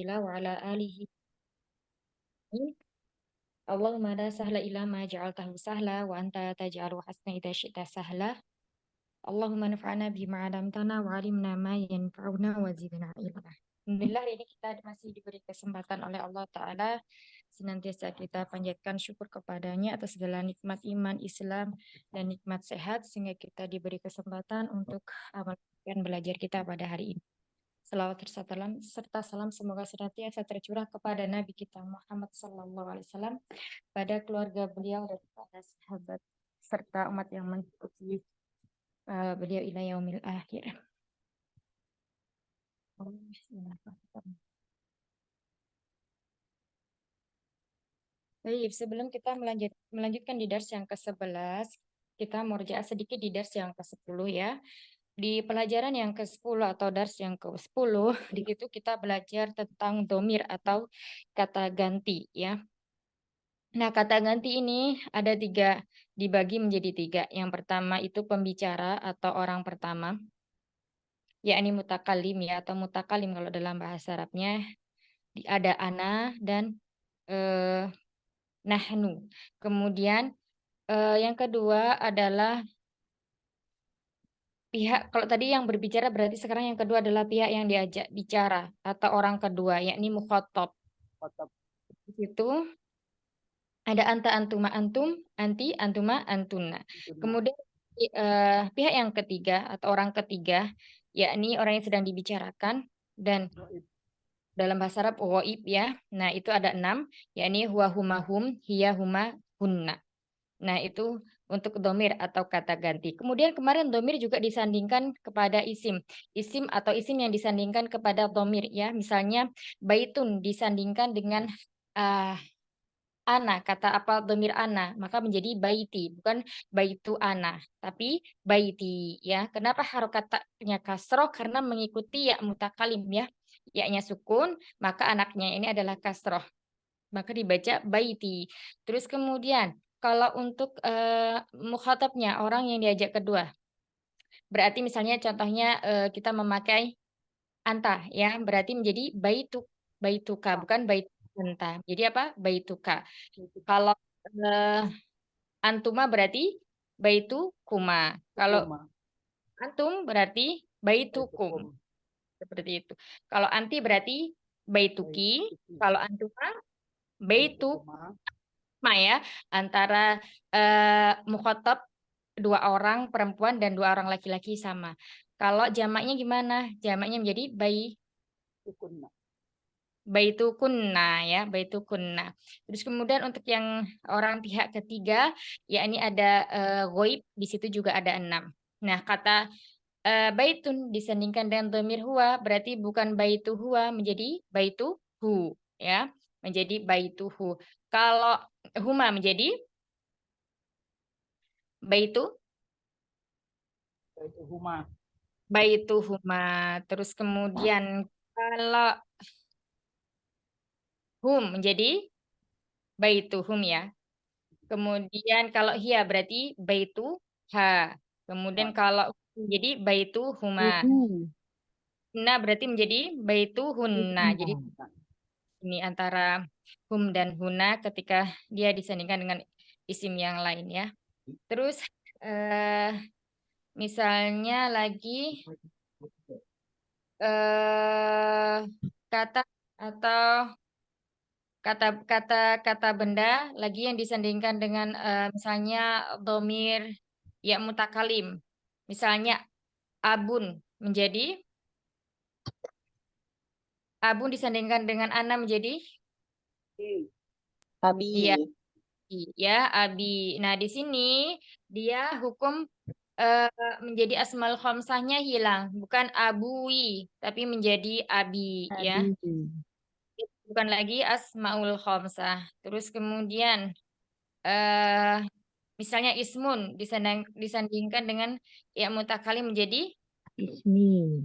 wa ala alihi. Allahumma la sahla illa ma ja'altahu sahla wa anta taj'alu hasna idza syi'ta sahla. Allahumma naf'ana bima 'allamtana wa 'allimna ma yanfa'una wa zidna ilma. Alhamdulillah, hari ini kita masih diberi kesempatan oleh Allah Ta'ala senantiasa kita panjatkan syukur kepadanya atas segala nikmat iman, Islam, dan nikmat sehat sehingga kita diberi kesempatan untuk melanjutkan belajar kita pada hari ini. Selawat serta salam semoga senantiasa tercurah kepada Nabi kita Muhammad Sallallahu Alaihi Wasallam, pada keluarga beliau dan para sahabat serta umat yang mengikuti beliau ila yaumil akhir. Baik, sebelum kita melanjutkan di dars yang ke-11, kita murjaah sedikit di dars yang ke-10 ya. Di pelajaran yang ke-10 atau dars yang ke-10, di situ kita belajar tentang domir atau kata ganti ya. Nah, kata ganti ini ada 3, dibagi menjadi 3. Yang pertama itu pembicara atau orang pertama, yakni mutakalim ya, atau mutakalim kalau dalam bahasa Arabnya. Ada ana dan nahnu. Kemudian yang kedua adalah pihak, kalau tadi yang berbicara berarti sekarang yang kedua adalah pihak yang diajak bicara atau orang kedua, yakni mukhatab. Itu ada anta, antuma, antum, anti, antuma, antuna. Kemudian pihak yang ketiga atau orang ketiga, yakni orang yang sedang dibicarakan, dan dalam bahasa Arab ghaib ya. Nah, itu ada 6, yakni huwa, huma, hum, hiya, huma, hunna. Nah, itu untuk domir atau kata ganti. Kemudian kemarin domir juga disandingkan kepada isim. Isim atau isim yang disandingkan kepada domir ya. Misalnya baitun disandingkan dengan ana, kata apa domir ana, maka menjadi baiti, bukan baitu ana, tapi baiti ya. Kenapa harokatnya kasroh? Karena mengikuti ya mutakalim ya. Ya-nya sukun, maka anaknya ini adalah kasroh. Maka dibaca baiti. Terus kemudian kalau untuk mukhatabnya, orang yang diajak kedua, berarti misalnya contohnya kita memakai anta ya, berarti menjadi baituka, bukan baitu anta. Jadi apa? Baituka. Kalau antuma berarti baitukuma. Kalau antum berarti baitukum. Seperti itu. Kalau anti berarti baituki. Kalau antuma baitukuma ya. Antara mukhatab 2 orang perempuan dan 2 orang laki-laki sama. Kalau jamaknya gimana? Jamaknya menjadi baitukunna ya, baitukunna. Terus kemudian untuk yang orang pihak ketiga, yakni ada ghaib, di situ juga ada 6. Nah, kata baitun disandingkan dengan dhamir huwa, berarti bukan baitu huwa, menjadi baituhu ya, menjadi baituhu. Kalau huma menjadi baitu baituhuma. Terus kemudian kalau hum menjadi baituhum ya. Kemudian kalau hiya berarti baitu ha. Kemudian kalau jadi baitu huma. Nah berarti menjadi baitu hunna. Jadi ini antara hum dan huna ketika dia disandingkan dengan isim yang lain ya. Terus misalnya lagi kata atau kata benda lagi yang disandingkan dengan misalnya domir ya mutakalim. Misalnya abun menjadi abun disandingkan dengan ana menjadi Abi. iya ya abi. Nah, di sini dia hukum menjadi asmaul khamsahnya hilang, bukan abui tapi menjadi abi ya. Bukan lagi asmaul khamsah. Terus kemudian eh misalnya ismun disandingkan dengan ya mutakalim menjadi Ismi.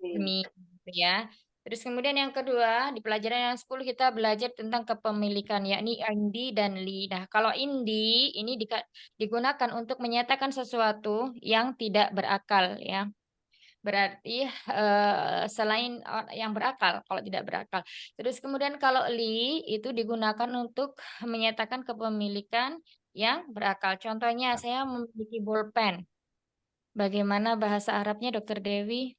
mi ya. Terus kemudian yang kedua, di pelajaran yang 10 kita belajar tentang kepemilikan, yakni indi dan li. Nah, kalau indi ini digunakan untuk menyatakan sesuatu yang tidak berakal ya. berarti selain yang berakal, kalau tidak berakal. Terus kemudian kalau li itu digunakan untuk menyatakan kepemilikan yang berakal. Contohnya saya memiliki bolpen. Bagaimana bahasa Arabnya, Dokter Dewi?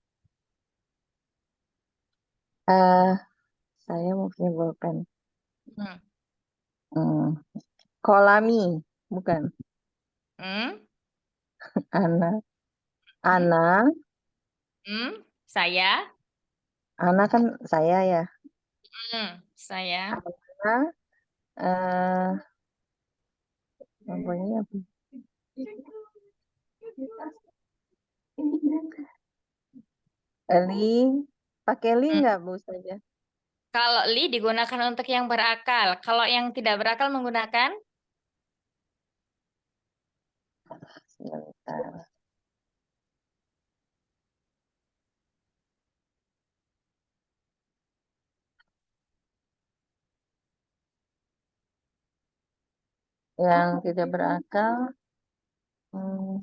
Eh, saya mau punya bolpen. Hmm. Hmm. Kolami, bukan. Hmm? Ana, Hmm? Ana, Hmm? Saya? Ana kan saya ya. Saya. Ana, namanya apa? Li, pakai li Hmm. nggak Bu saja? Kalau li digunakan untuk yang berakal. Kalau yang tidak berakal menggunakan Sebentar. Yang tidak berakal, hmm,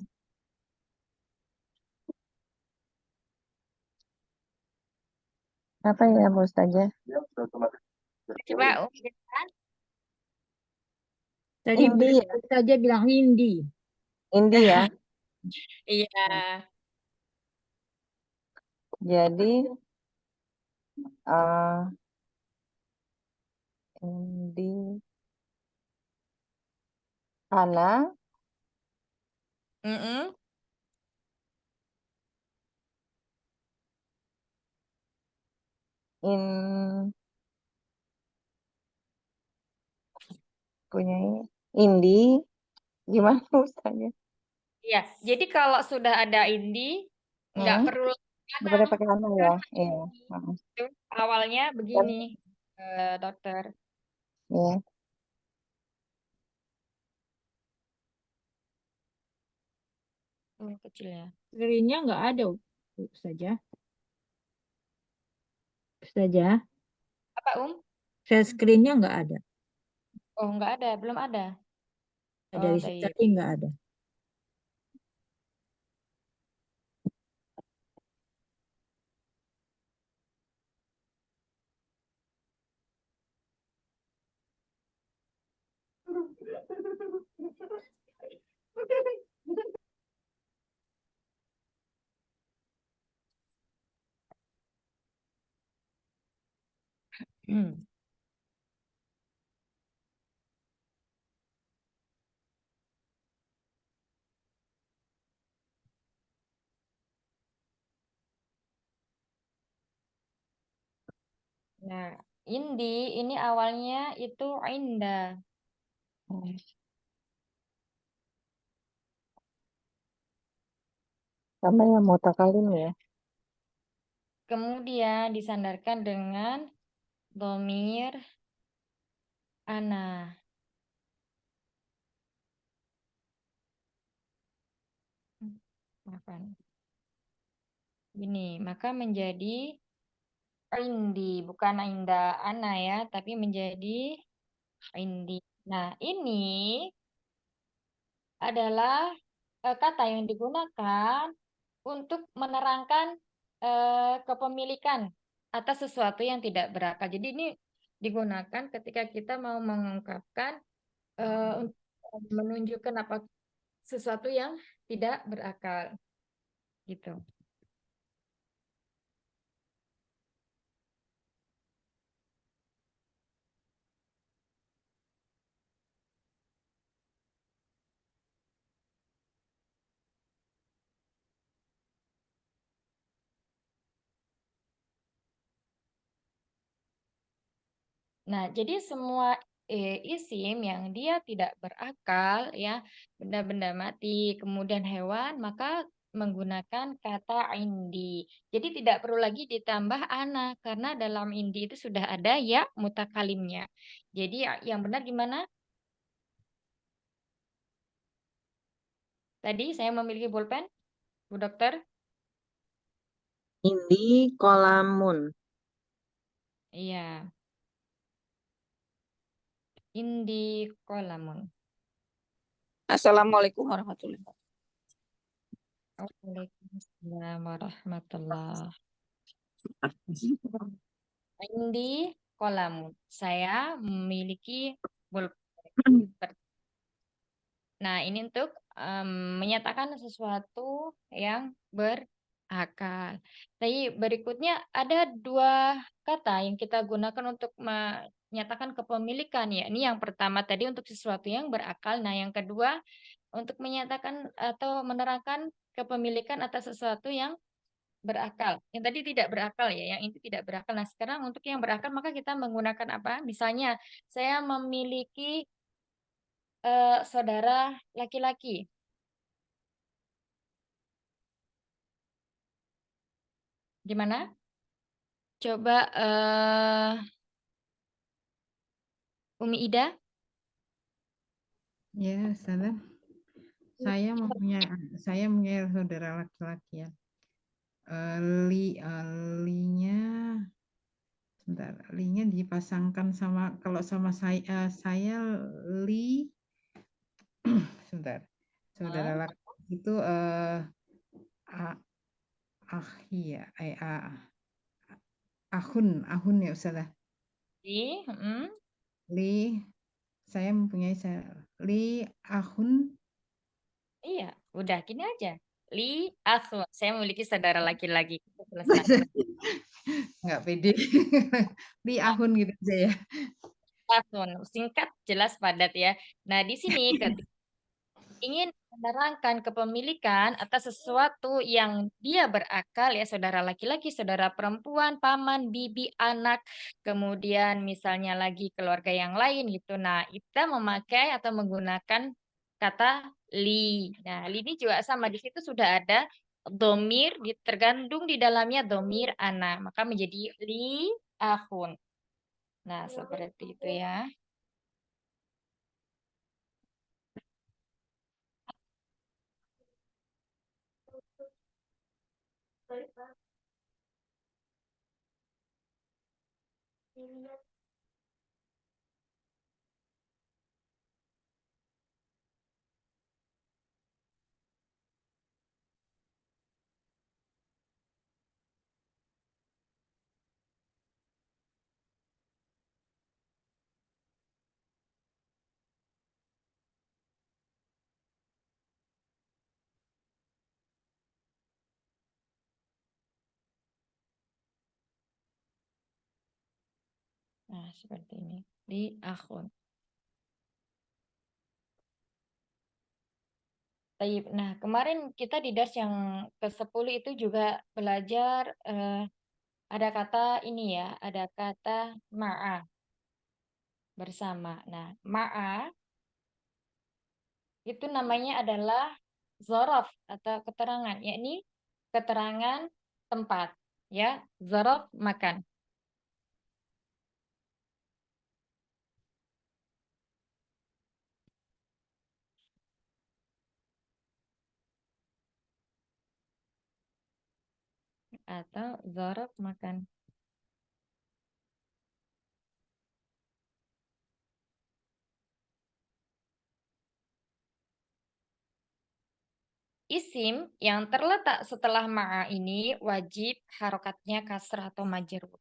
apa ya Bu saja? coba Tadi Indi ya, saja bilang Indi. Indi ya. Iya. Jadi eh Indi, Ana, Mm-mm. in punya ini, Indi, gimana Ustaznya? Iya. Jadi kalau sudah ada indi, nggak Hmm? perlu mana. Daripada pakai Ana ya, Karena iya. indi Hmm. itu awalnya begini, Dan, dokter. ya. Kecil ya. Screennya nggak ada saja. Saja. Apa, Share screennya nggak ada. Oh, nggak ada, belum ada. Oh, Dari baik. tadi nggak ada. Hmm. Nah, indi ini awalnya itu indah. Hmm. Sama yang mutakalim ya. Kemudian disandarkan dengan domir ana. Maafkan. Ini, maka menjadi indi, bukan indah ana ya, tapi menjadi indi. Nah, ini adalah kata yang digunakan untuk menerangkan kepemilikan atas sesuatu yang tidak berakal. Jadi ini digunakan ketika kita mau mengungkapkan untuk menunjukkan apa sesuatu yang tidak berakal gitu. Nah, jadi semua isim yang dia tidak berakal ya, benda-benda mati, kemudian hewan, maka menggunakan kata indi. Jadi tidak perlu lagi ditambah ana karena dalam indi itu sudah ada ya mutakalimnya. Jadi yang benar gimana? Tadi saya memiliki pulpen, Bu Dokter. Indi kolamun. Iya, indi kolamun. Assalamualaikum warahmatullahi wabarakatuh. Waalaikumsalam warahmatullah. Indi kolamun. Saya memiliki pulpen. Nah, ini untuk menyatakan sesuatu yang berakal. Tapi berikutnya ada dua kata yang kita gunakan untuk menyatakan kepemilikan ya. Ini yang pertama tadi untuk sesuatu yang berakal. Nah, yang kedua untuk menyatakan atau menerangkan kepemilikan atas sesuatu yang berakal. Yang tadi tidak berakal ya, yang itu tidak berakal. Nah, sekarang untuk yang berakal maka kita menggunakan apa? Misalnya, saya memiliki saudara laki-laki. Gimana? Coba Umi Ida. Ya, salah. Saya mempunyai saudara laki-laki ya. Linya, sebentar, linya dipasangkan sama, kalau sama saya li, sebentar, saudara laki itu ya, ahun ya Ustazah. Li, saya mempunyai li ahun. Iya, udah gini aja. Li akhun. Saya memiliki saudara laki-laki. Selesai. Nggak pede. Li ahun gitu aja ya. Akhun. Singkat, jelas, padat ya. Nah, di sini ketika ingin menerangkan kepemilikan atas sesuatu yang dia berakal ya, saudara laki-laki, saudara perempuan, paman, bibi, anak, kemudian misalnya lagi keluarga yang lain gitu. Nah, kita memakai atau menggunakan kata li. Nah, li ini juga sama, di situ sudah ada domir, tergandung di dalamnya domir anak, maka menjadi li ahun. Nah, seperti itu ya. Nah, seperti ini. Li ahun. Taib. Nah, kemarin kita di dars yang ke-10 itu juga belajar ada kata ini ya, ada kata ma'a bersama. Nah, ma'a itu namanya adalah zorof atau keterangan, yakni keterangan tempat, ya, zorof makan. Atau zorof makan. Isim yang terletak setelah ma'a ini wajib harokatnya kasrah atau majrur.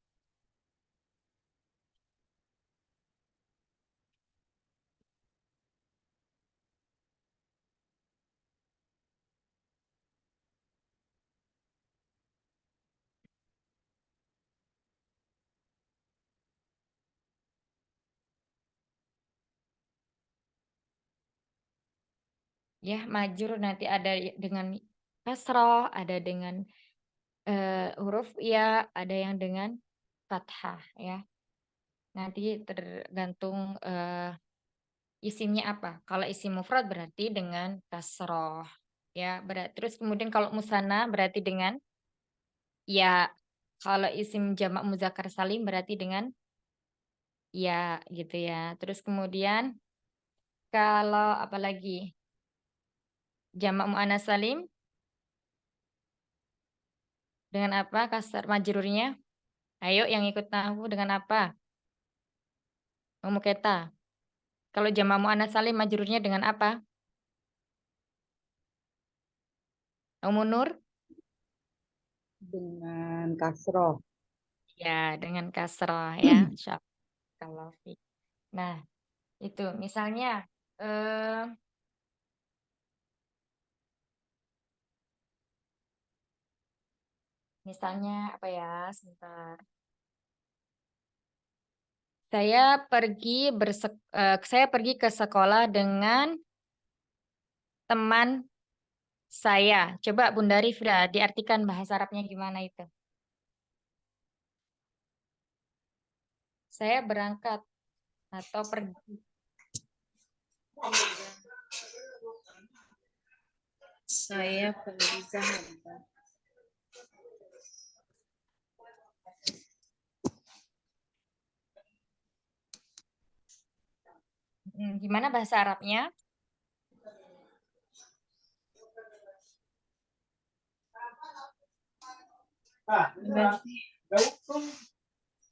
Ya, majrur nanti ada dengan kasroh, ada dengan huruf ya, ada yang dengan fathah ya. Nanti tergantung isimnya apa. Kalau isim mufrad berarti dengan kasroh ya. Terus kemudian kalau musanna berarti dengan ya. Kalau isim jamak muzakkar salim berarti dengan ya gitu ya. Terus kemudian kalau apa lagi? Jamak muannats salim dengan apa kasar majrurnya? Ayo yang ikut tahu dengan apa? Muketa. Kalau jamak muannats salim majrurnya dengan apa? Umu Nur? Dengan kasroh. Ya, dengan kasroh ya. Insyaallah. Nah, itu misalnya eh misalnya apa ya? Sebentar. Saya pergi ke sekolah dengan teman saya. Coba Bunda Rifda diartikan bahasa Arabnya gimana itu? Saya berangkat atau pergi. Saya pergi zahabah. Gimana bahasa Arabnya?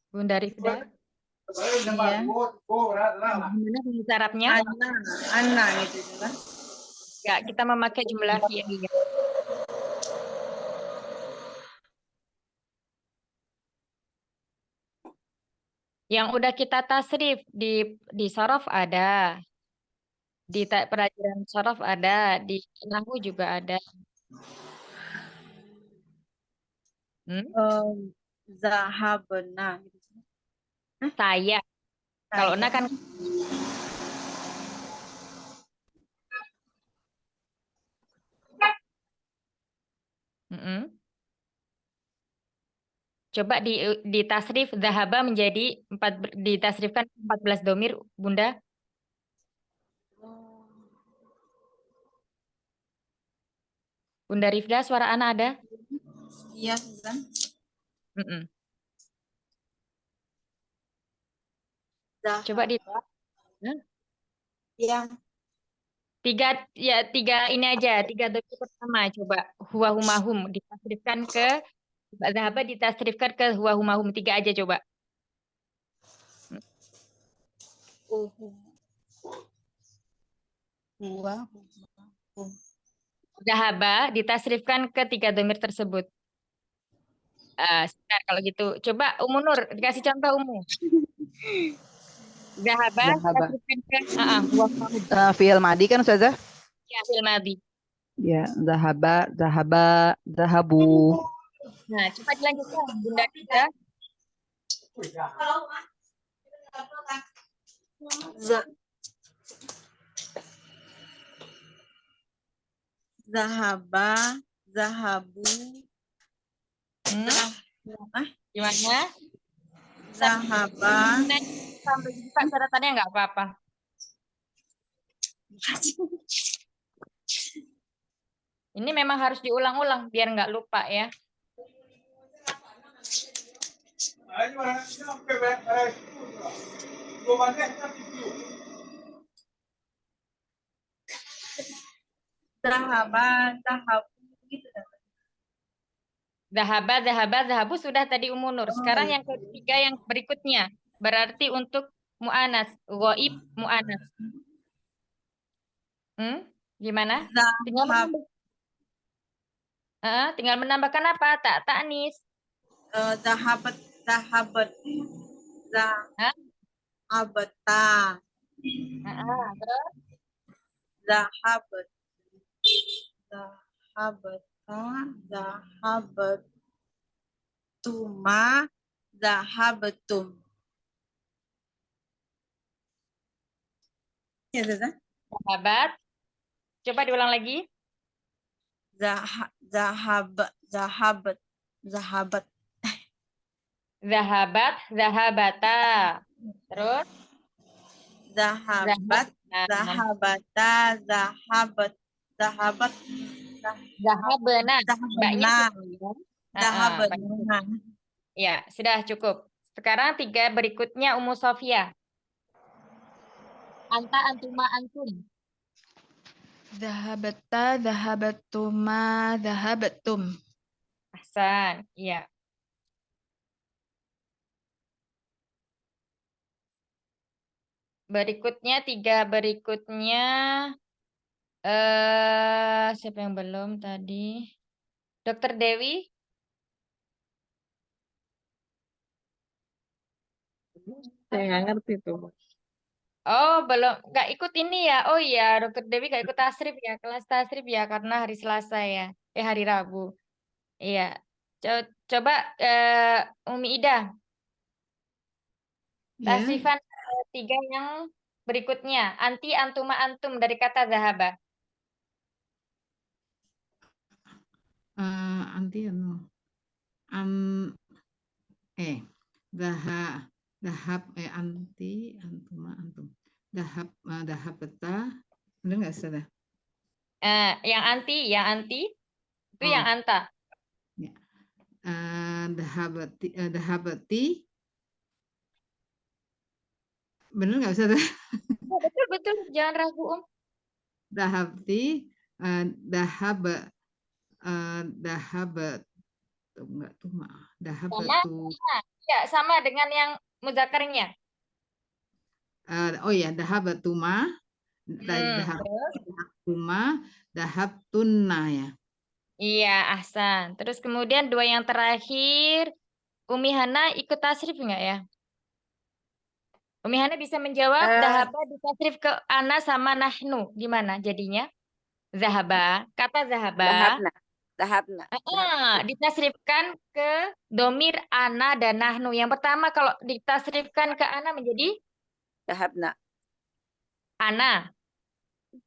Bunda Rifda. Iya. Gimana bahasa Arabnya? Ana gitu kan. Ya, kita memakai jumlah fi'liyah. Yang udah kita tasrif di sorof ada, di pelajaran sorof ada, di nahwu juga ada. Zahabna gitu. Saya, kalau Saya. kan Mm-mm. Coba di tasrif zahaba menjadi ditasrifkan 14 domir, Bunda. Bunda Rifda, suara anak ada? Iya kan. Mm-mm. Zahabah. Coba di Hah? Yang tiga ini aja, tiga domir pertama. Coba huwa humahum ditasrifkan ke zahaba ditasrifkan ke huwa humahum, tiga aja coba. huwa Zahaba ditasrifkan ke tiga domir tersebut. Sebentar kalau gitu. Coba Umu Nur, dikasih contoh Umu. Zahaba Zahaba. ditasrifkan ke huwa humahum. Fi'il madi kan Ustazah? Ya, fil madhi. Ya, zahaba, zahaba, zahabu. Nah, coba dilanjutkan, Bunda Rifda. Zahaba, zahabu, Gimana? zahaba. Sampai buka catatannya nggak apa-apa. Ini memang harus diulang-ulang biar nggak lupa ya. Zahaba, zahabu gitu. Zahabu sudah tadi Umu Nur. Sekarang yang ketiga yang berikutnya. Berarti untuk mu'anas. Ghaib mu'anas. Gimana? Tinggal menambahkan apa? Tak ta'nis. Zahabat, zahabata. Terus? Zahabat. Zahabata, zahabatuma, zahabatum. Ya, Zazan? Sahabat. Coba diulang lagi. Zahabat. Zahabat, zahabata. Terus? Zahabat, zahabata, zahabat. Zahabena. Mbaknya. Zahabena. Ya, sudah cukup. Sekarang tiga berikutnya Umu Sofia. Anta, antuma, antum. Zahabata, zahabatuma, zahabatum. Ahsan, iya. Berikutnya, tiga berikutnya. Siapa yang belum tadi? Dokter Dewi? Saya nggak ngerti tuh. Oh, belum. Nggak ikut ini ya? Oh iya, Dokter Dewi nggak ikut tasrif ya, kelas tasrif ya, karena hari Selasa ya. Hari Rabu. Iya. Coba Umi Ida, Ya, tasrifan tiga yang berikutnya. Anti, antuma, antum dari kata zahaba. anti anu. An dahab anti antuma antum. Dahab beta. Bener nggak salah? Yang anti itu yang Oh, anta. ya. Dahabati. Bener nggak salah? Oh, betul betul, jangan ragu Om. Dahabti. Dahab. Dahab. Enggak tuh mah. Sama, Dahabatu. ya sama dengan yang muzakarnya. Oh ya, dahabatuma. Terus? Dahabtuma. Dahabtunna ya. Iya, ahsan. Terus kemudian dua yang terakhir, Umi Hana ikut tasrif nggak ya? Umi Hana bisa menjawab, zahaba ditasrif ke ana sama nahnu. Gimana jadinya? Zahaba, kata zahaba, Dahabna. Dahabna. ditasrifkan ke domir ana dan nahnu. Yang pertama kalau ditasrifkan ke ana menjadi Dahabna. ana.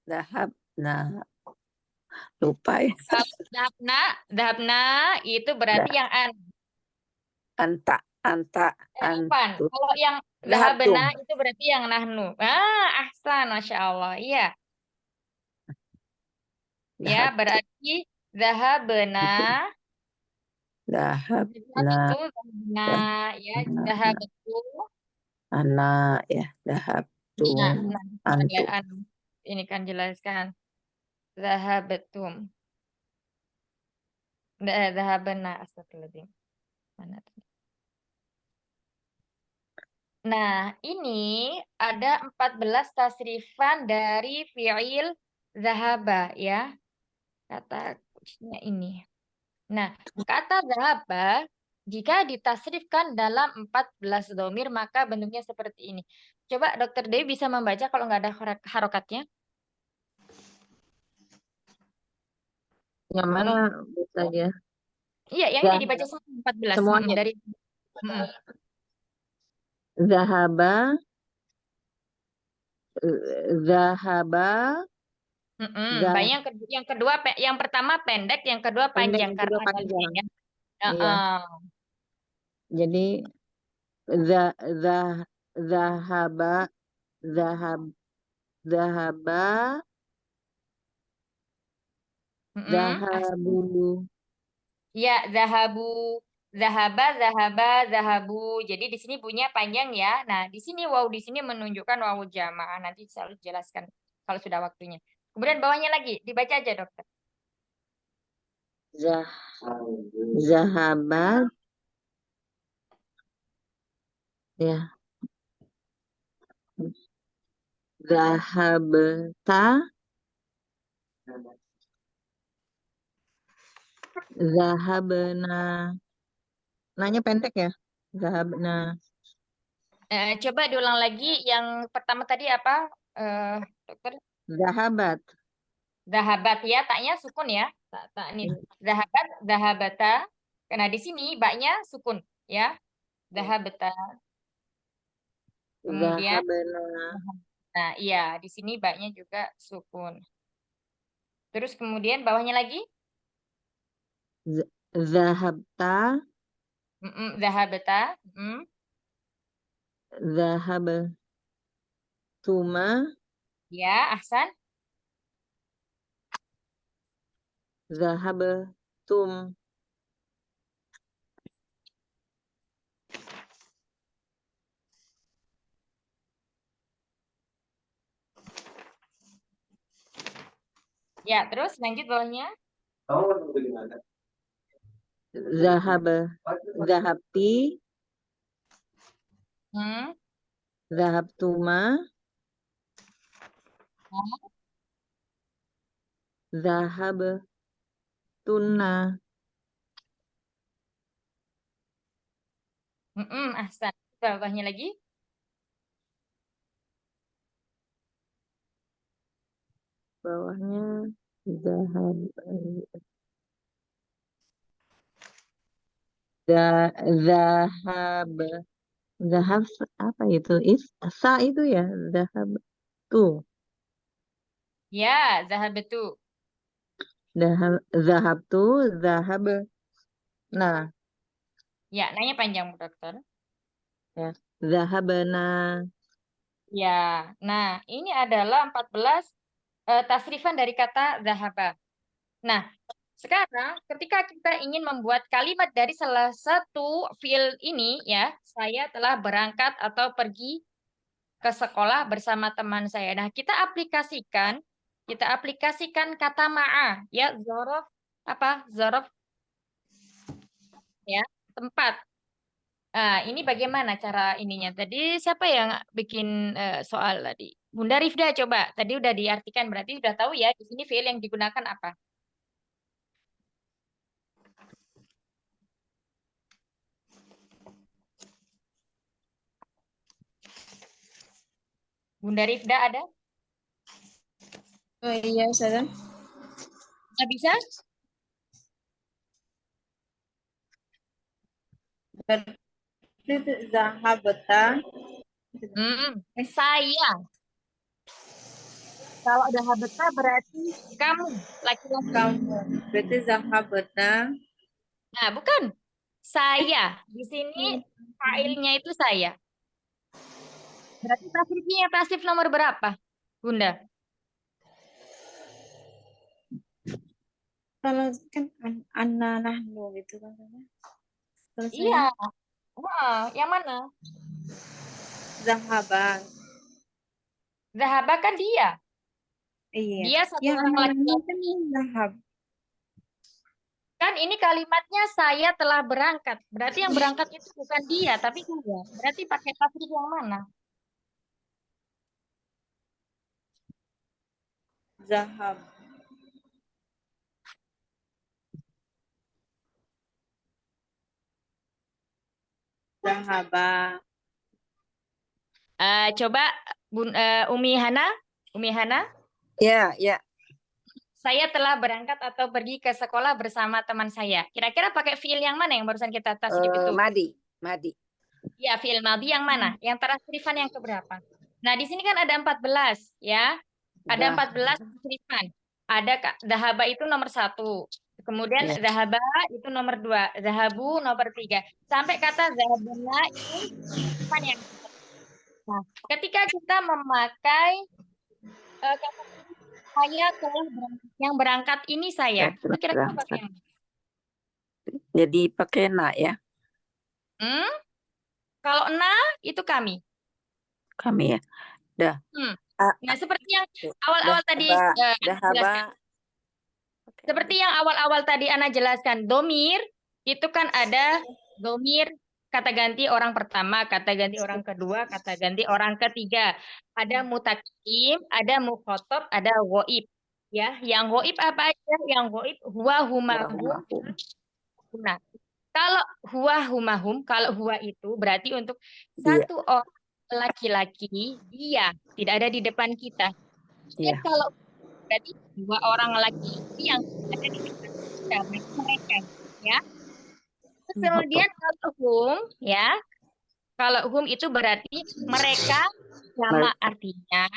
Dahabna. Lupa ya. Dahabna, dahabna itu berarti yang an. Anta. Afan. Kalau yang Dahabtum. dahabna itu berarti yang nahnu. Ahsan, Masya Allah. Iya. Ya, Dahab. berarti dahabna. Dahabna. Betul, dahabna. Ya, dahabtu. Anak ya. Dahabtum. Nah, Antum. ini kan jelaskan. Dahabtum. Dahabna. Astagfirullahaladzim. Mana tuh? Nah, ini ada 14 tasrifan dari fi'il zahaba ya. Kata kuncinya ini. Nah, kata zahaba jika ditasrifkan dalam 14 domir maka bentuknya seperti ini. Coba Dokter Dewi bisa membaca kalau nggak ada harokatnya. Yang mana bisa aja? Iya, yang ini dibaca semua 14. Semuanya. Dari Zahaba. Zahaba. Baik, yang kedua yang pertama pendek, yang kedua panjang Yang karena kedua ada panjang. ya. Iya. Jadi zahaba, zahaba, zahabu. Ya, zahabu, zahabu. Jadi di sini bunyinya panjang ya. Nah, di sini waw di sini menunjukkan waw jamaah. Nanti selalu jelaskan kalau sudah waktunya. Kemudian bawahnya lagi dibaca aja, Dokter. Zahabat. Ya. Zahabta. Zahabna. Nanya pendek ya? Zahabna. Coba diulang lagi yang pertama tadi apa, Dokter? Zahabat. Zahabat ya, taknya sukun ya. Tak ini. Zahabat, zahabata. Karena di sini baknya sukun ya. Zahabata. Kemudian Zahabna. nah, iya, di sini baknya juga sukun. Terus kemudian bawahnya lagi Zahabta. zahabata. Zahabtuma. Ya, ahsan. Zahabtum. Ya, terus lanjut bawahnya. Zahabti. Hmm. Zahabtuma. Zahabtunna. Ahsan. Bawahnya lagi. Bawahnya zahab. Zahab. Zahab apa itu? Sa itu ya. Zahab tuh. Ya, zahabatu. Zahab tuh. Zahab. Nah, Ya, nanya panjang, Bu Dokter. ya. Zahabna. Ya, nah ini adalah 14 tasrifan dari kata zahaba. Nah, sekarang ketika kita ingin membuat kalimat dari salah satu fiil ini ya, saya telah berangkat atau pergi ke sekolah bersama teman saya. Nah, kita aplikasikan kata ma'a ya, zorof apa? Zorof ya, tempat. Ini bagaimana cara ininya? Tadi siapa yang bikin soal tadi? Bunda Rifda coba. Tadi udah diartikan berarti sudah tahu ya di sini fiil yang digunakan apa? Bunda Rifda ada? Oh iya, Ustazah. Nggak bisa? Berarti zahabata. Saya. Kalau udah habeta berarti kamu, laki-laki. Kamu. Berarti zahabata. Nah, bukan. Saya. Di sini failnya itu saya. Berarti tasrifnya tasrif nomor berapa, Bunda? Kalau kan anna nahnu gitu kan. Kalau Iya. saya Yang mana? zahaba. Zahaba kan dia. Iya. Dia satu Yang orang anna nahnu laki-laki. kan zahab. Kan ini kalimatnya saya telah berangkat. Berarti yang berangkat itu bukan dia, tapi saya. Berarti pakai tasrif yang mana? Zahab. Zahaba. Coba Umi Hana. Umi Hana, Ya, ya. saya telah berangkat atau pergi ke sekolah bersama teman saya. Kira-kira pakai fiil yang mana yang barusan kita tasrif itu? Madi, Madi. Ya, fiil madhi yang mana? Yang tasrifan yang keberapa? Nah, di sini kan ada 14, ya. Ada 14 tasrifan. Ada dahaba itu nomor 1. Kemudian Ya. zahaba itu nomor 2. Zahabu nomor 3. Sampai kata zahabuna itu tasrifan yang keberapa. Nah, ketika kita memakai kata saya telah berangkat. Yang berangkat ini saya. Itu kira-kira pakai yang mana? Jadi pakai na ya, Kalau na itu kami. kami ya. Dah. Nah, seperti yang awal-awal tadi Ana Dahaba. jelaskan. Seperti yang awal-awal tadi Ana jelaskan, domir itu kan ada domir kata ganti orang pertama, kata ganti orang kedua, kata ganti orang ketiga. Ada mutakim, ada mukhotob, ada ghaib. Ya, yang ghaib apa aja? Yang ghaib huwa humahum. Nah, kalau huwa humahum, kalau huwa itu berarti untuk satu orang laki-laki, dia tidak ada di depan kita. Dan kalau berarti dua orang laki-laki yang ada di depan kita, mereka, ya. Kemudian kalau hum, ya, kalau hum itu berarti mereka, sama artinya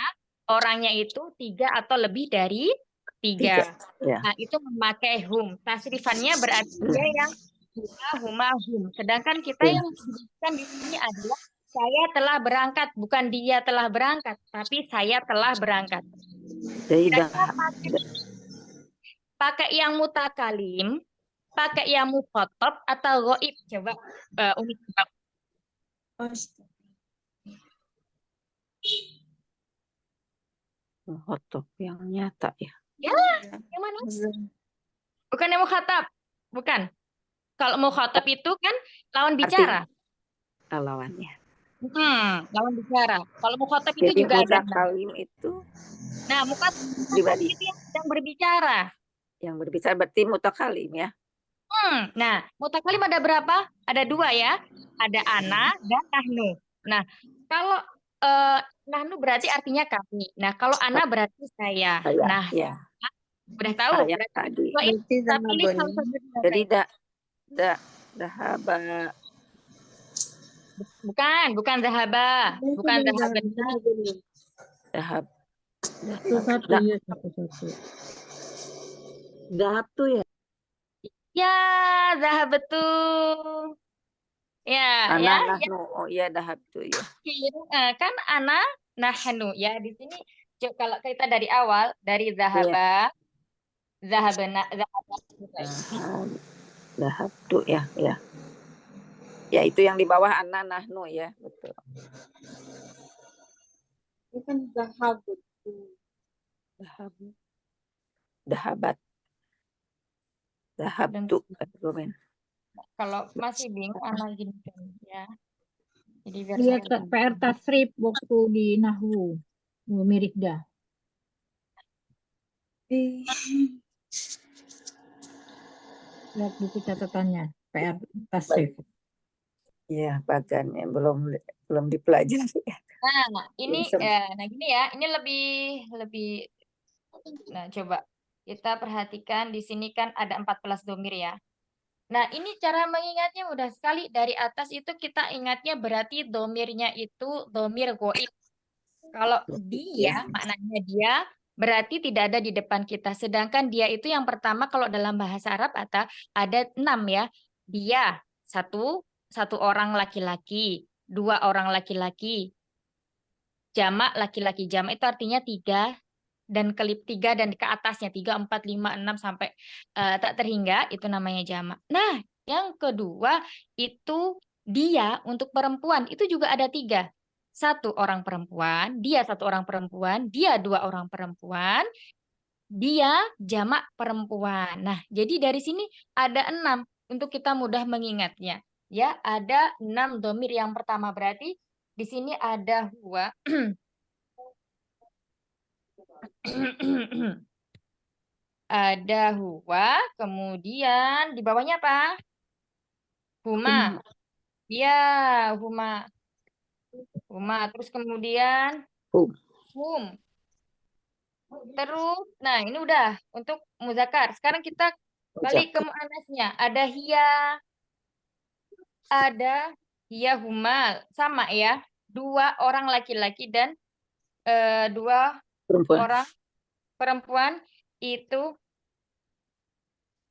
orangnya itu 3 atau lebih dari 3. Nah, itu memakai hum. Tasrifannya berarti dia yang hum. Sedangkan kita yang disebutkan di sini adalah saya telah berangkat, bukan dia telah berangkat, tapi saya telah berangkat. Jadi pakai yang mutakalim, pakai yang mukhotob atau ghaib. Coba Umi coba. Mukhotob yang nyata ya. Ya, yang mana? Bukan yang mukhatab. Bukan. Kalau mukhatab itu kan lawan bicara. Lawannya. Lawan bicara. Kalau mukhatab itu jadi juga ada. Mutakalim itu. Nah, mukhatab pribadi itu yang berbicara. Yang berbicara berarti mutakalim ya. Nah, mutakalim ada berapa? Ada dua ya. Ada ana dan nahnu. Nah, kalau nahnu berarti artinya kami. Nah, kalau ana berarti saya. Saya, Nah, ya. udah tahu. Saya Berarti tadi. dua ini Berarti kita pilih salah zahabun. satu. Jadi dahaba, Bukan zahaba. Bukan zahaba. dahab, Satu-satu Nah, ya, satu-satu. Dahab tuh ya. Ya, zahab betul. Ya, ana ya, ya. nahnu. Oh iya, dahab tuh ya. Kan ana nahnu ya di sini kalau kita dari awal dari Iya. zahaba zahabana Dahab tuh ya, ya. Ya itu yang di bawah ana nahnu ya, betul. Itu kan zahabun. Dahab, dahabat, dahab dan tuh. Gomen. kalau masih bingung ana gini kan ya. Jadi biar Lihat saya PR tasrif waktu di Nahwu. Mirip dah. Lihat buku catatannya. PR tasrif. Iya, bagannya belum dipelajari. Nah, ini gini ya, ini lebih nah coba kita perhatikan di sini kan ada 14 domir ya. Nah, ini cara mengingatnya mudah sekali. Dari atas itu kita ingatnya berarti domirnya itu domir goib. Kalau dia, maknanya dia berarti tidak ada di depan kita. Sedangkan dia itu yang pertama kalau dalam bahasa Arab ada 6 ya. Dia, satu orang laki-laki, dua orang laki-laki. Jamak laki-laki. Jamak itu artinya 3 dan kelip 3 dan ke atasnya 3, 4, 5, 6 sampai tak terhingga itu namanya jamak. Nah, yang kedua itu dia untuk perempuan itu juga ada 3. Satu orang perempuan, dia satu orang perempuan, dia 2 orang perempuan, dia jamak perempuan. Nah, jadi dari sini ada 6 untuk kita mudah mengingatnya. Ya, ada 6 domir yang pertama berarti di sini ada huwa. Ada huwa, kemudian di bawahnya apa? Huma. Ya, huma. Huma. Terus kemudian hum. Terus, nah ini udah untuk muzakar. Sekarang kita balik ke muannasnya. Ada hiya, ada hiya huma. Sama ya. 2 orang laki-laki dan 2 Perempuan. orang perempuan itu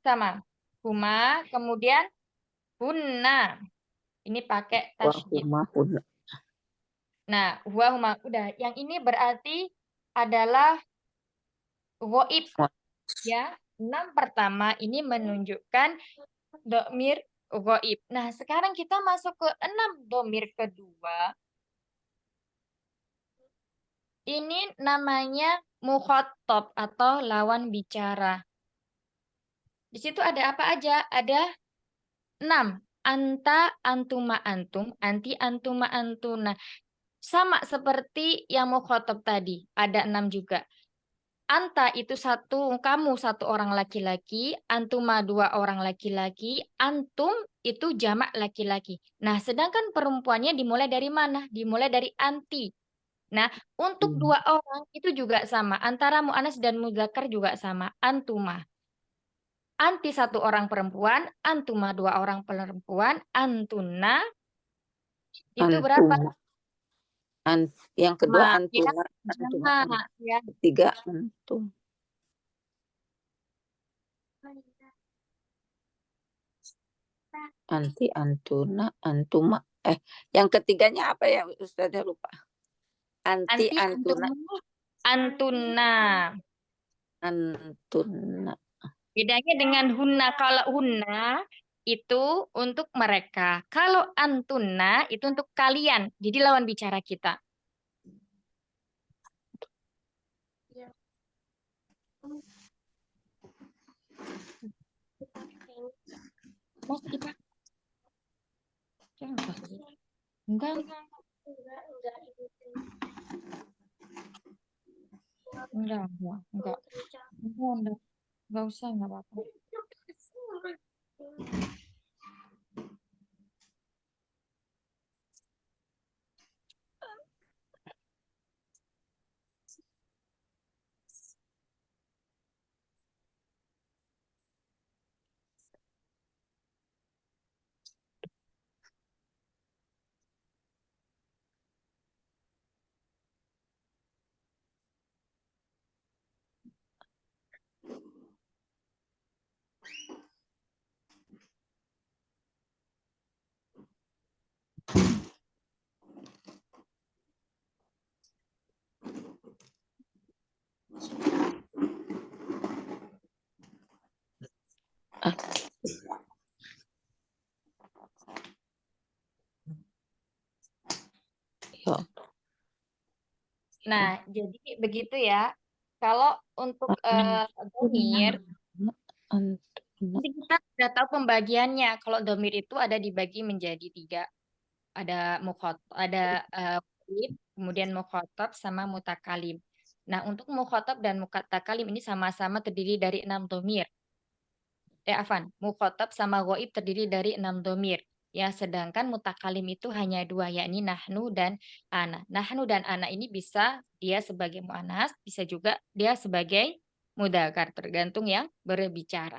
sama. Huma, kemudian hunna. Ini pakai tasydid. Wahumahun. Nah, huwa huma udah. Yang ini berarti adalah ghaib ya. 6 pertama ini menunjukkan domir ghaib. Nah, sekarang kita masuk ke 6 domir kedua. Ini namanya mukhatab atau lawan bicara. Di situ ada apa aja? Ada 6. Anta, antuma, antum, anti, antuma, antuna. Sama seperti yang mukhatab tadi. Ada 6 juga. Anta itu kamu satu orang laki-laki, antuma 2 orang laki-laki, antum itu jamak laki-laki. Nah, sedangkan perempuannya dimulai dari mana? Dimulai dari anti. Nah, untuk 2 orang itu juga sama. Antara mu'annas dan mudzakkar juga sama. Antuma. Anti 1 orang perempuan, antuma 2 orang perempuan, antuna itu berapa? Yang kedua Ya, antuma. ya. Ketiga antum. Anti, antuna, antuma. Yang ketiganya apa ya Ustazah lupa? Anti, antuna. Antuna. Antuna. Bedanya dengan hunna. Kalau hunna itu untuk mereka. Kalau antuna itu untuk kalian. Jadi lawan bicara kita. Mas dipakai. Jangan pakai. Enggak. Enggak usah, enggak apa-apa. Nah, jadi begitu ya. Kalau untuk domir, Antuma. nanti kita sudah tahu pembagiannya. Kalau domir itu ada dibagi menjadi 3. Ada mu'id, kemudian mukhotob sama mutakalim. Nah, untuk mukhotob dan mutakalim ini sama-sama terdiri dari 6 domir. Mukhotob sama ghaib terdiri dari 6 domir. Ya, sedangkan mutakalim itu hanya 2, yakni nahnu dan ana. Nahnu dan ana ini bisa dia sebagai mu'annas, bisa juga dia sebagai mudzakkar, tergantung yang berbicara.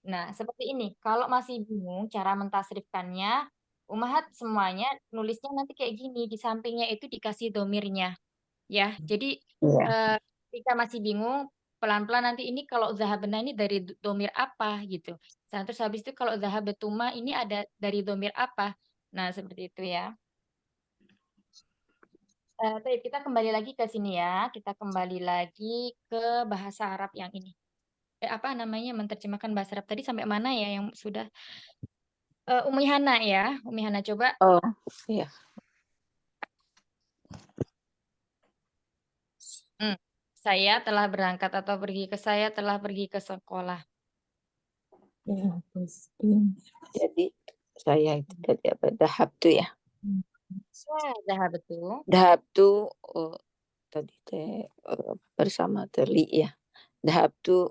Nah, seperti ini. Kalau masih bingung cara mentasrifkannya, Umahat semuanya nulisnya nanti kayak gini. Di sampingnya itu dikasih domirnya. Ya, jadi Iya. ketika masih bingung, pelan-pelan nanti ini kalau zahabna ini dari domir apa gitu. Nah, terus habis itu kalau zahabatuma ini ada dari domir apa. Nah, seperti itu ya. Baik, kita kembali lagi ke sini ya. Kita kembali lagi ke bahasa Arab yang ini. Apa namanya menerjemahkan bahasa Arab tadi sampai mana ya yang sudah Umi Hana ya. Umi Hana coba. Oh, iya. Saya telah berangkat atau saya telah pergi ke sekolah. Ya, testing. Jadi saya itu tadi apa? Dahab tuh ya. Ya, dah betul. Dahab tuh tadi teh bersama Teli ya. Dahab tuh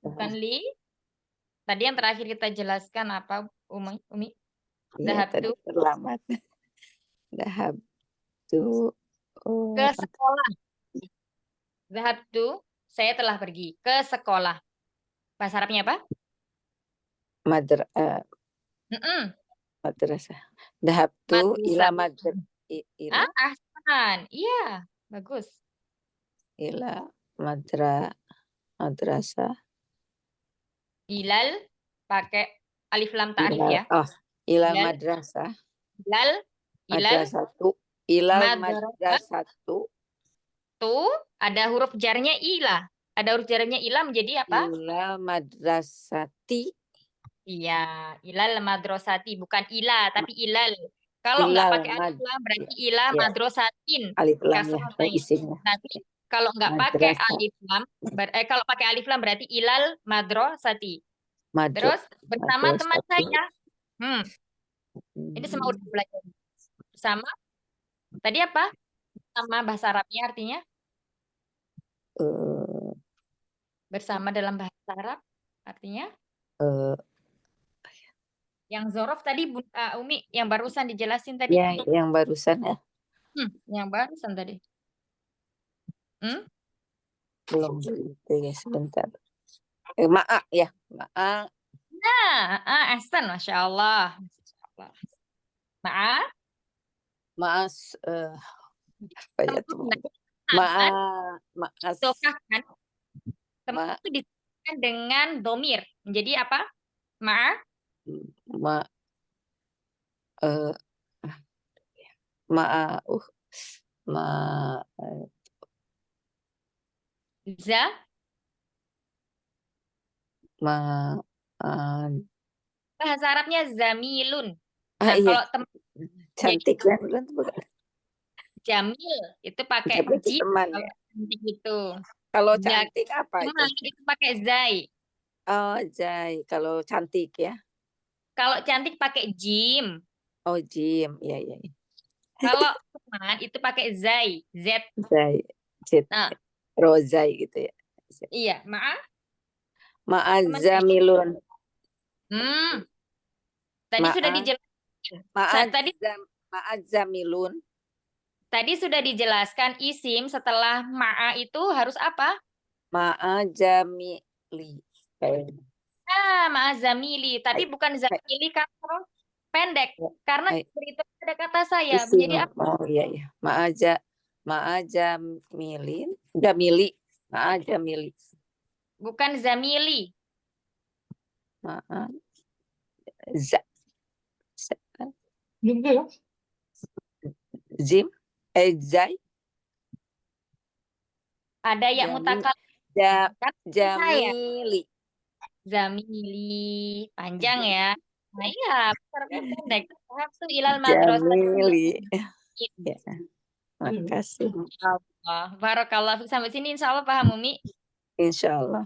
Bukan li. Tadi yang terakhir kita jelaskan apa Umi? iya Dahab tadi tuh terlambat. Dahab tuh ke sekolah. Dahab tuh saya telah pergi ke sekolah. Bahasa Arabnya apa? madrasah. Dahab tuh ila Madrasah. ila Ahsan. Iya, bagus. ila madrasah. Ilal pakai alif lam ta'rif ya. Ila Ilal. madrasah. Ilal Madrasatu. Ilal madrasah. madrasatu. Tuh ada huruf jarnya ila. Ada huruf jarnya ila menjadi apa? Ilal madrasati. Iya, ilal madrasati bukan ila tapi ilal. Kalau nggak pakai alif lam berarti ila madrasatin. Alif lam ya, Kasrotain. isinya. Nanti kalau nggak pakai Madrasah. alif lam, kalau pakai alif lam berarti ilal madrasati. Terus bersama teman saya. Ini semua udah belajar. Bersama. Tadi apa? Sama bahasa Arabnya artinya? Bersama dalam bahasa Arab artinya? Yang zorof tadi Umi yang barusan dijelasin tadi. Ya, yang barusan ya. Yang barusan tadi. Belum itu ya sebentar. Ma'a ya, ma'a. Nah, ahsan, masya Allah. Ma'a. Maas apa ya tuh? Maas. Kan? Tempat itu disebutkan dengan domir. Menjadi apa? Ma za bahasa Arabnya zamilun. Nah, iya. kalau cantik kan bukan? Jamil itu pakai Itu jim. teman Kalau ya. cantik itu. Kalau cantik apa itu? Itu pakai zai. Oh, zai. Kalau cantik ya. Kalau cantik pakai jim. Oh, jim. Iya. Kalau teman itu pakai zai, z. Zai. Z. Nah. Rozai gitu ya. Iya, Ma'azamilun. Tadi sudah dijelaskan. Ma'azamilun. Tadi sudah dijelaskan isim setelah ma'a itu harus apa? Ma'azamili. Ma'azamili. Tapi bukan zamili karena pendek. Karena itu ada kata saya. Isim. Menjadi apa? Oh iya. Ma'azamilin. Jamili. Ma'azamili. Bukan zamili. Zim. Zai. Ada yang mutakal. Jamili. Zamili. Panjang ya. Nah iya. Pendek. Itu ilal Jamili. Makasih. Allah. Barakallah. Sampai sini insya Allah paham, Umi? Insya Allah.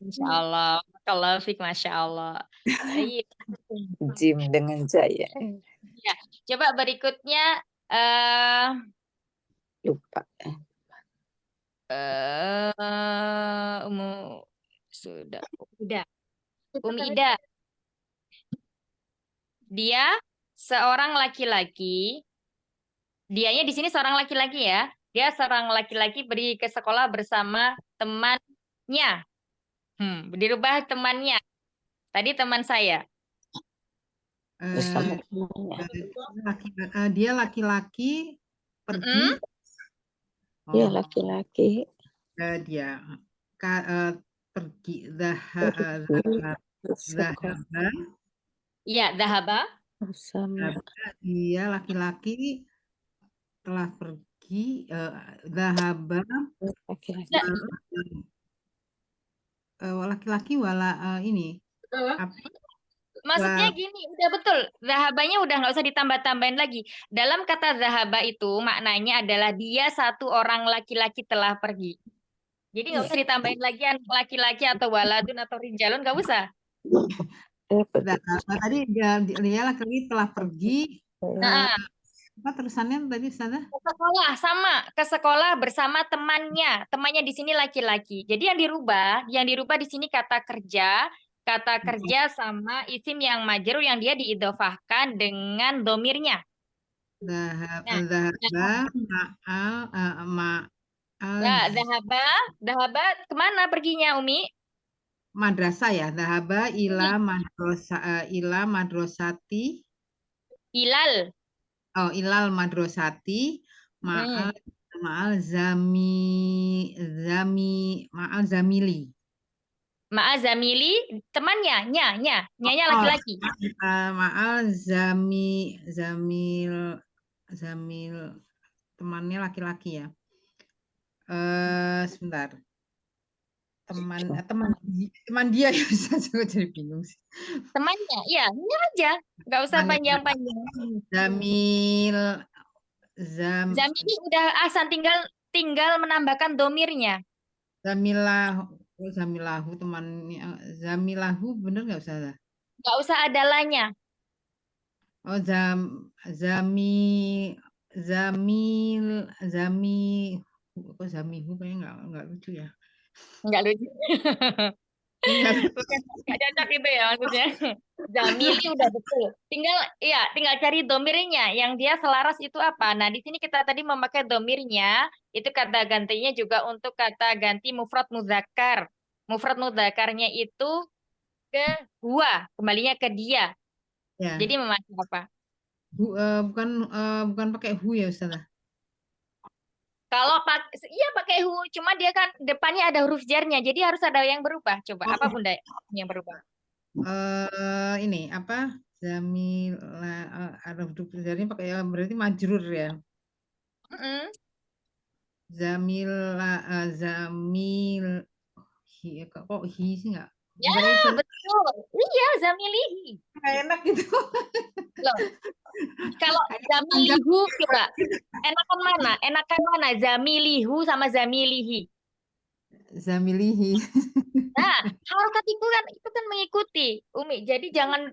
Insya Allah. Barakallah fik, Masya Allah. Baik. Jim dengan Jaya. Ya, coba berikutnya eh Lupa. sudah Ida. Dia seorang laki-laki. Dianya di sini seorang laki-laki ya. Dia seorang laki-laki pergi ke sekolah bersama temannya. Dirubah temannya. Tadi teman saya. Bersama Eh, temannya. dia laki-laki pergi. Dia Oh, laki-laki. dia pergi Pergi ke sekolah zahaba. Iya, dhahaba. bersama. Dia laki-laki telah pergi zahaba Laki-laki. laki-laki wala ini apa? Maksudnya gini, udah betul. Zahabanya udah nggak usah ditambah-tambahin lagi. Dalam kata zahaba itu maknanya adalah dia satu orang laki-laki telah pergi. Jadi nggak usah ditambahin lagi laki-laki atau waladun atau rinjalun, nggak usah. Tadi dia laki-laki telah pergi Nah, apa terusannya tadi sana? ke sekolah ke sekolah bersama temannya. Temannya di sini laki-laki. Jadi yang dirubah di sini kata kerja sama isim yang majrur yang dia diidhofahkan dengan domirnya. Zahaba Nah, dhahaba kemana perginya, Umi? madrasah ya. Zahaba ila madrasati. Ilal. Oh, ilal madrasati ma'al zamili. Ma'azamili temannya, nyanya laki-laki. Ma'al zamil temannya laki-laki ya. Sebentar. Teman dia ya, saya jadi bingung sih. Temannya, iya, ini aja. Nggak usah panjang-panjang. Zamili udah asan, tinggal menambahkan domirnya. Zamilahu temannya. Zamilahu bener nggak usah? Nggak usah ada lanya. Oh, kok zamihu kayaknya nggak lucu ya. Nggak lucu. Nggak cocok itu ya maksudnya. Zamili udah betul. Tinggal cari domirnya. Yang dia selaras itu apa? Nah, di sini kita tadi memakai domirnya. Itu kata gantinya juga untuk kata ganti mufrad mudzakkar. Mufrad mudzakarnya itu ke huwa, kembalinya ke dia. Ya. Jadi memakai apa? Bukan pakai hu ya Ustazah. Kalau pakai hu, cuma dia kan depannya ada huruf jarnya, jadi harus ada yang berubah. Coba apa Bunda yang berubah? Ini apa? Ada huruf jarnya pakai berarti majrur ya. Zamil kok hi sih nggak? Ya, betul. Iya, zamilihi. Nggak enak gitu. Loh. Kalau zamilihu coba. Enakan mana? Zamilihu sama zamilihi. Zamilihi. Nah, harokat itu kan mengikuti, Umi. Jadi jangan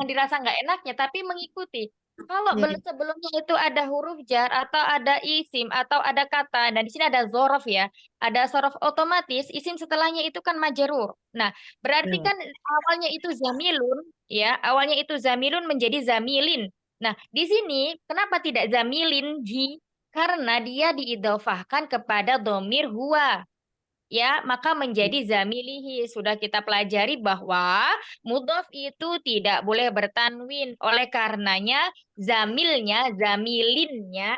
dirasa nggak enaknya, tapi mengikuti. Kalau sebelumnya itu ada huruf jar atau ada isim atau ada kata, dan di sini ada zorof ya, ada zorof otomatis, isim setelahnya itu kan majrur. Nah, berarti kan awalnya itu zamilun, ya, awalnya itu zamilun menjadi zamilin. Nah, di sini kenapa tidak zamilin hi? Karena dia diidhofahkan kepada domir huwa. Ya, maka menjadi zamilihi. Sudah kita pelajari bahwa mudhof itu tidak boleh bertanwin. Oleh karenanya zamilinnya,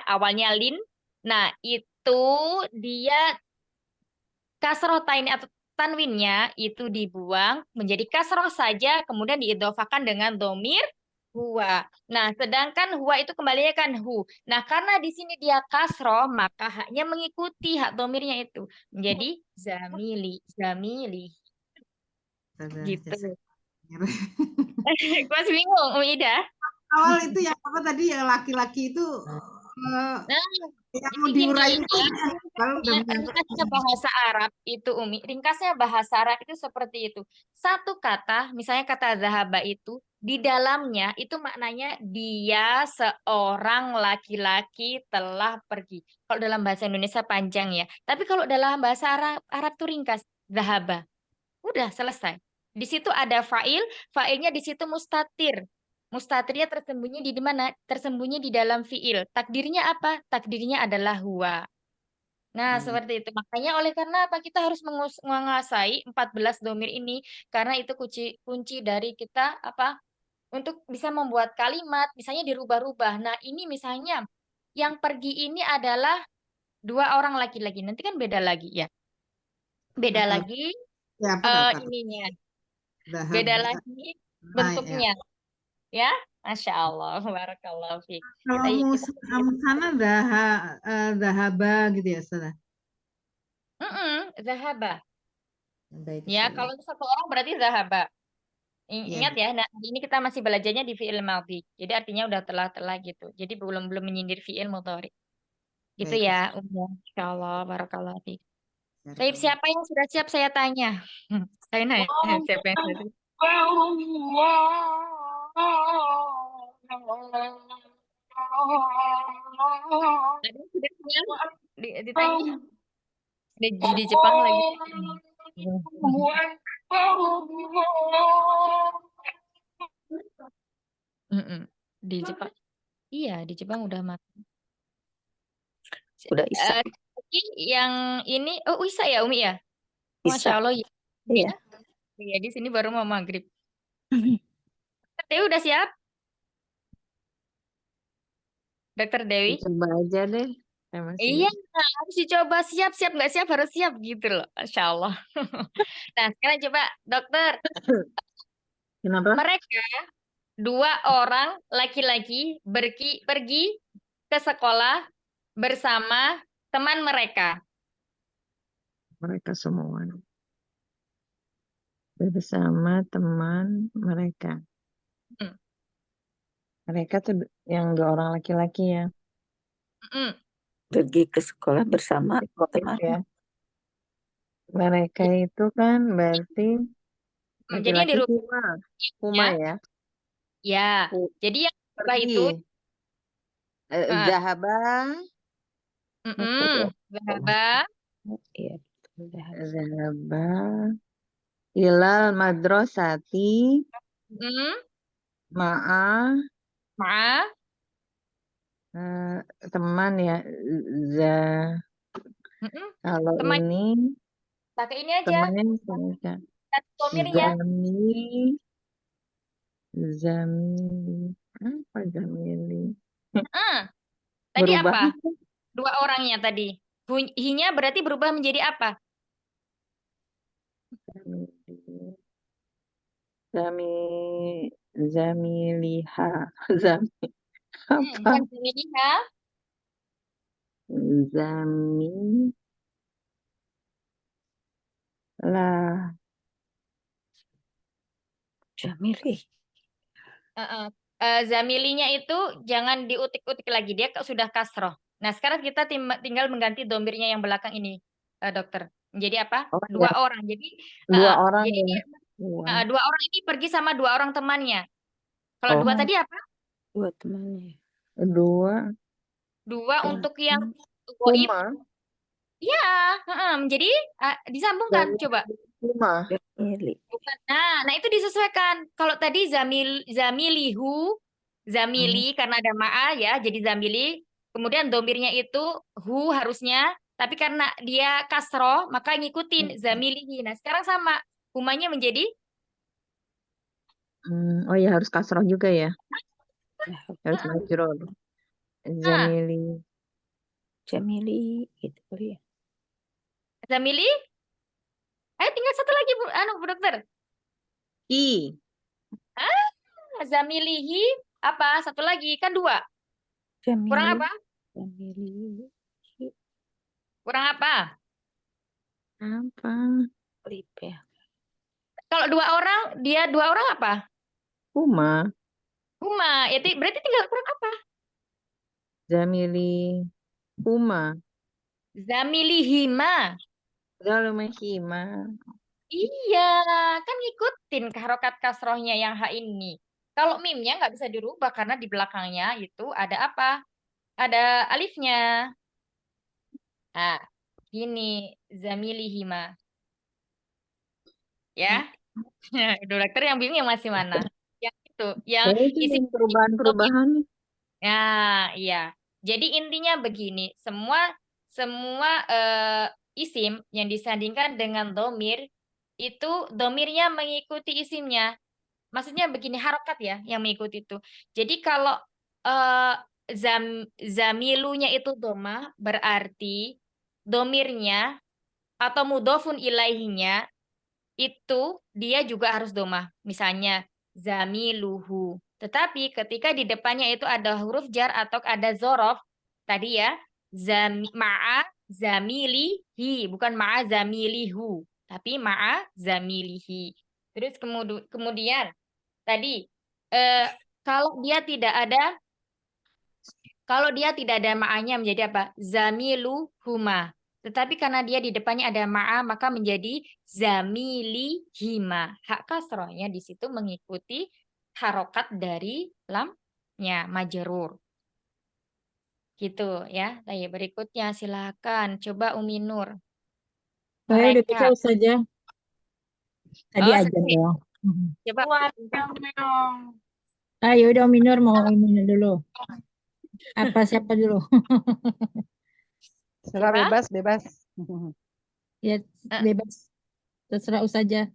awalnya lin. Nah, itu dia kasroh tain atau tanwinnya itu dibuang menjadi kasroh saja, kemudian diidhofakan dengan domir huwa. Nah, sedangkan huwa itu kembalinya kan hu. Nah, karena di sini dia kasroh, maka haknya mengikuti hak domirnya itu menjadi zamili. Gitu. Masih bingung, Ida? Awal itu yang apa tadi yang laki-laki itu Eh, Nah, yang jadi mau gini diuraiin ya. kalau udah menyangkut Ringkasnya bahasa Arab itu Umi, ringkasnya bahasa Arab itu seperti itu. Satu kata, misalnya kata zahaba itu, di dalamnya itu maknanya dia seorang laki-laki telah pergi. Kalau dalam bahasa Indonesia panjang ya. Tapi kalau dalam bahasa Arab, Arab tuh ringkas, zahaba. Udah selesai. Di situ ada fa'il, fa'ilnya di situ mustatir. Mustatirnya tersembunyi di mana? Tersembunyi di dalam fi'il. Takdirnya apa? Takdirnya adalah huwa. Nah, seperti itu. Makanya oleh karena apa? Kita harus menguasai 14 domir ini karena itu kunci dari kita apa? Untuk bisa membuat kalimat, misalnya dirubah-rubah. Nah, ini misalnya yang pergi ini adalah dua orang laki-laki. Nanti kan beda lagi ya. Beda kata lagi siapa kata ininya. dahab Beda lagi nah, ya. bentuknya. Ya, Masya Allah. Barakallahu fiik. Kalau Kita sana dahaba gitu ya, Ustazah. zahaba. Baik, Ya, Ustazah. kalau satu orang berarti zahaba. Iya. Ingat ya, nah ini kita masih belajarnya di fi'il madhi. Jadi artinya udah telah-telah gitu. Jadi belum menyindir fi'il mudhari. Gitu Baik, ya, Insyaallah, barakallahu fiik. Baik, Ustazah. siapa yang sudah siap saya tanya? Saya nanya, siapa yang sudah siap? Ada yang sudah siap? Ditanya? Di Jepang lagi. Mm-mm. Di Jepang. Iya, di Jepang udah makan. Udah Isa. Oke, yang ini, oh Isa ya Umi ya? Masya Isa. Allah ya. Iya. Iya, di sini baru mau maghrib. Dokter Dewi udah siap? Dokter Dewi? Coba aja deh. Saya masih Iya, harus dicoba siap-siap nggak siap harus siap gitu loh, Masya Allah. Nah, sekarang coba dokter, Kenapa? mereka dua orang laki-laki pergi ke sekolah bersama teman mereka. Mereka semua bersama teman mereka. Hmm. Mereka tuh yang dua orang laki-laki ya. Mm. Pergi ke sekolah bersama Itu teman. ya. Mereka itu kan berarti Jadinya laki-laki dirubah Huma ya. ya. Ya, Hu- jadi yang berubah Pergi. itu Zahaba. Zahaba, Iya, betul. Zahaba. Ilal madrasati. mm, Ma'a. maaf, Teman ya. Za. Kalau teman ini pakai ini aja, temannya mereka. satu domirnya. Zamili. Apa Zamili? Tadi Berubah. apa? Dua orangnya tadi. Hinya berarti berubah menjadi apa? Zami, Zamiliha. Zami, apa? Bukan Zamiha. Zami lah. Jamili. Zamilinya itu jangan diutik-utik lagi. Dia sudah kasroh. Nah, sekarang kita tinggal mengganti domirnya yang belakang ini, dokter. Menjadi apa? Oh Dua ya, orang. Jadi, dua orang jadi ya. Dua. dua orang ini pergi sama dua orang temannya. Kalau Oh. dua tadi apa? Dua temannya. Dua. Dua Ya. untuk yang goib. Huma. Iya, menjadi disambungkan. Coba. Huma. Jamili. Bukan. Nah itu disesuaikan. Kalau tadi zamilihu, zamili karena ada ma'a ya, jadi zamili. Kemudian domirnya itu hu harusnya, tapi karena dia kasroh, maka ngikutin zamilihi. Nah sekarang sama, humanya menjadi Oh ya harus kasroh juga ya. Harus ah, majrur. ah, Zamili. Jamili gitu kali ya. zamili. Ayo tinggal satu lagi Bu, Bu dokter. I. Zamilihi apa? Satu lagi kan dua. Jamili. Kurang apa? Jamili. Kurang apa? Apa? Lip ya. Kalau dua orang, dia dua orang apa? Huma. Huma. Ya, berarti tinggal kurang apa? Zamili huma. Zamilihima. Zalumahima. Iya, kan ngikutin ke harokat kasrohnya yang H ini. Kalau mimnya nggak bisa dirubah karena di belakangnya itu ada apa? Ada alifnya. Nah, gini, zamilihima. Ya, dokter yang bingung yang masih mana? Yang itu, yang Saya itu isi yang perubahan-perubahan. Nah, iya. Jadi intinya begini, semua semua isim yang disandingkan dengan domir itu domirnya mengikuti isimnya. Maksudnya begini harokat ya yang mengikuti itu. Jadi kalau eh, zamilunya itu doma berarti domirnya atau mudofun ilaihinya itu dia juga harus domah. Misalnya zamiluhu. Tetapi ketika di depannya itu ada huruf jar atau ada zorof, tadi ya, ma'a zamilihi, bukan ma'a zamilihu, tapi ma'a zamilihi. Terus kemudian tadi eh, kalau dia tidak ada kalau dia tidak ada ma'anya menjadi apa? Zamiluhuma. Tetapi karena dia di depannya ada ma'a, maka menjadi zamilihima. Hak kasrohnya di situ mengikuti harokat dari lamnya, majerur. Gitu ya. Baik, berikutnya silakan. Coba Umi Nur. Saya udah bisa Mereka. saja. Tadi Oh, aja sedikit. dong. Coba. Ayo udah minor mau minor dulu. Apa siapa dulu? Serah Siapa? bebas, bebas. Ya Eh, bebas. Terserah saja.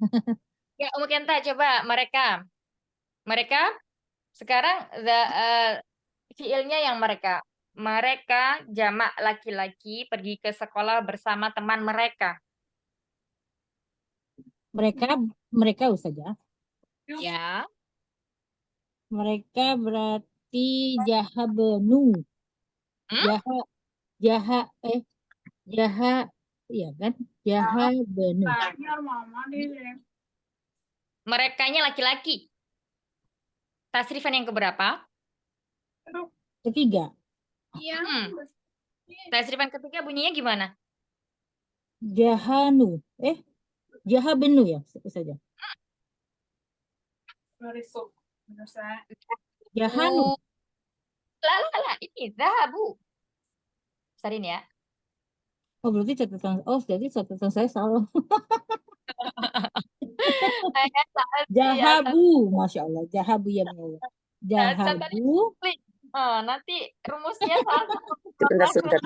Ya, Umi Kenta, coba mereka. Mereka sekarang fiilnya yang mereka. Mereka jamak laki-laki pergi ke sekolah bersama teman mereka. Mereka saja. Ya. Mereka berarti jahabenu. Hmm? Jaha jaha jaha iya kan? Jahabenu. Merekanya laki-laki. Tasrifan yang keberapa? Ketiga, Hmm. Tasrifan ketiga bunyinya gimana? jahanu. Jahabenu ya saja. Jahanu. Bu. Lah. Ini zahabu. Sarin ya. Oh berarti catatan saya salah. Saya salah sih, ya. Jahabu, masya Allah. Jahabu ya Allah. Catatan Jahabu. klik. Oh, nanti rumusnya salah. Sebentar.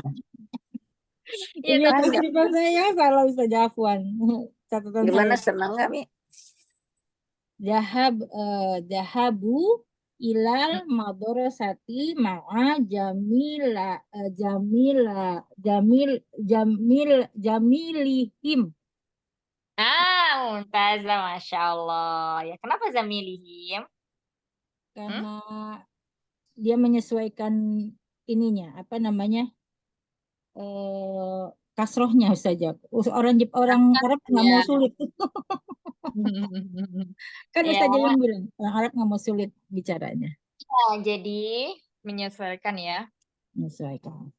Iya, Iya, tapi catatan saya salah Ustaz Afwan. Catatan Gimana saya. senang nggak, Mi? Jahabu ilal madrasati ma'a jamilihim. Mumtazah, Masya Allah. Ya, kenapa zamilihim? Karena dia menyesuaikan ininya, apa namanya? Kasrohnya saja. Orang Arab nggak Ya. mau sulit. Kan Ya, Ustaz yang bilang, orang Arab nggak mau sulit bicaranya. jadi menyesuaikan ya. Menyesuaikan.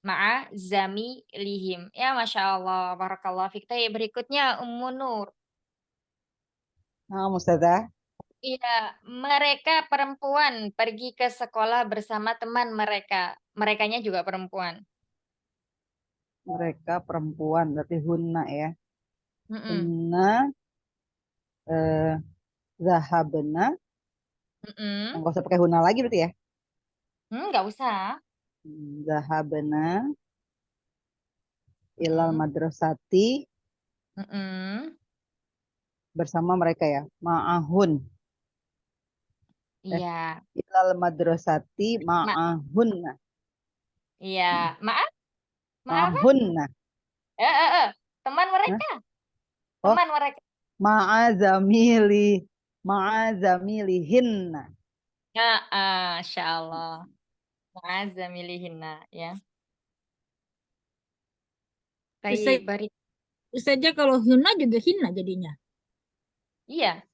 Ma'a zamilihim. Ya, Masya Allah. Barakallah fiik. Berikutnya Ummu Nur. Nah, Ustazah. Iya, mereka perempuan pergi ke sekolah bersama teman mereka. Merekanya juga perempuan. Mereka perempuan, berarti hunna ya. Mm-mm. Hunna, zahabna. Mm-mm. Nggak usah pakai hunna lagi berarti ya. Nggak usah. Zahabna ilal Mm. madrasati Mm-mm. bersama mereka ya. Ma'ahun. Iya. Ilal madrasati ma'ahunna. Iya. Maaf apa? Ma'ahunna. Teman mereka. Oh. Teman mereka. Ma'azamilihinna. Ya, Masya Allah. Ma'azamilihinna ya. Ustaz, Baik. Ustaznya kalau hina juga hina jadinya. Iya.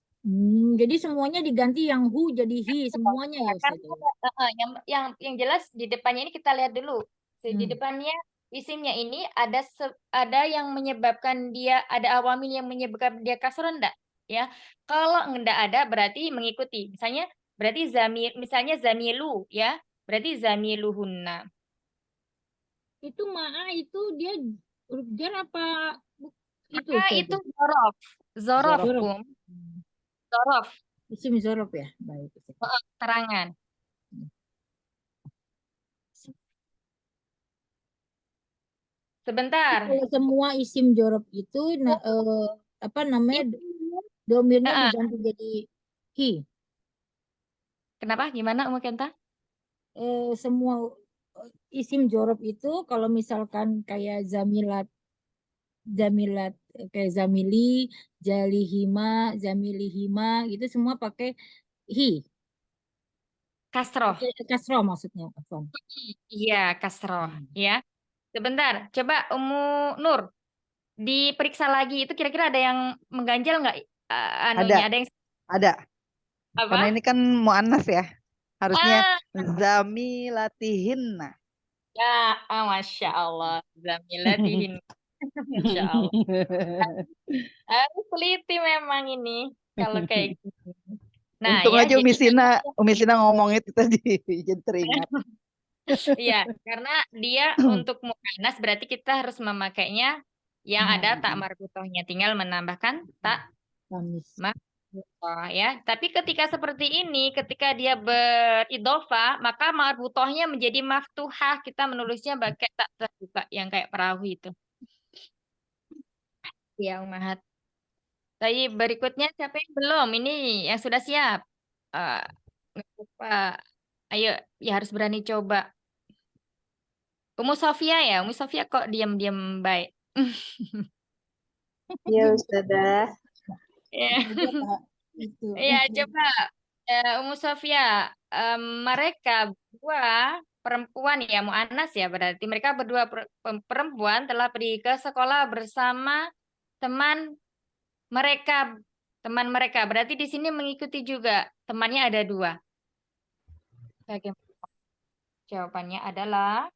Jadi semuanya diganti yang hu jadi hi semuanya ya Ustaz. Karena yang jelas di depannya ini kita lihat dulu. Di Hmm. depannya isimnya ini ada yang menyebabkan dia ada awamil yang menyebabkan dia kasroh enggak? Ya. Kalau enggak ada berarti mengikuti. Berarti misalnya zamilu ya. Berarti zamiluhunna. Itu ma'a itu dia huruf jar apa itu Maka Ustaz? itu zorof. Zorof, Zorof. Zorof. Isim zorof ya. Baik. Terangan. Sebentar. Kalau semua isim jorof itu apa namanya domirnya Heeh. diganti jadi hi. Kenapa? Gimana Umu Kenta? Semua isim jorof itu kalau misalkan kayak zamilat kayak zamili, jalihima, zamilihima gitu semua pakai hi. Kasroh. Kasroh maksudnya. Afwan. Iya, kasroh. Ya. Sebentar. Coba Umu Nur. Diperiksa lagi itu kira-kira ada yang mengganjal nggak anunya? Ada yang Ada. apa? Karena ini kan muannas ya. Harusnya Ah, zamilatihinna. ya, Masya Allah. Zamilatihin. Masya Allah. Harus teliti memang ini. Kalau kayak gitu. Nah Untung ya, aja jadi Umi Sina ngomong itu tadi. Jadi teringat. iya, karena dia untuk muannas berarti kita harus memakainya yang ada tak marbutohnya. Tinggal menambahkan tak Tamis. marbutoh ya. Tapi ketika seperti ini, ketika dia beridofa, maka marbutohnya menjadi maftuhah. Kita menulisnya pakai tak terbuka yang kayak perahu itu. Ya, Umahat. Tapi berikutnya siapa yang belum? Ini yang sudah siap. Eh, nggak apa. Ayo, ya harus berani coba. Umu Sofia ya, Umu Sofia kok diam-diam baik. Ya Ustazah. Ya, Itu. ya coba Umu Sofia, mereka berdua perempuan ya, mu'anas ya berarti mereka berdua perempuan telah pergi ke sekolah bersama teman mereka, berarti di sini mengikuti juga temannya ada dua. Bagaimana? Jawabannya adalah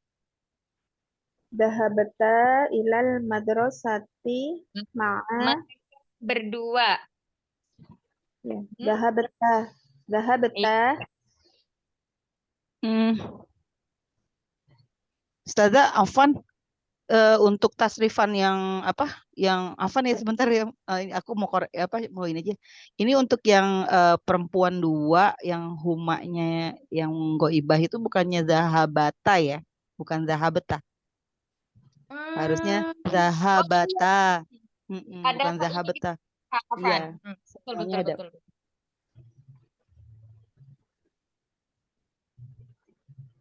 Dahabata ilal madrasati ma'a. mereka berdua. Ya. Dahabata. Ustazah, Afwan, untuk tasrifan yang apa? Yang Afwan ya sebentar ya. Ini aku mau ini aja. Ini untuk yang perempuan dua yang humanya yang goibah itu bukannya zahabata ya? Bukan zahabata. Harusnya zahabata. Ada Bukan ini zahabata. Afan. Iya. Betul, Soalnya betul, ada. betul.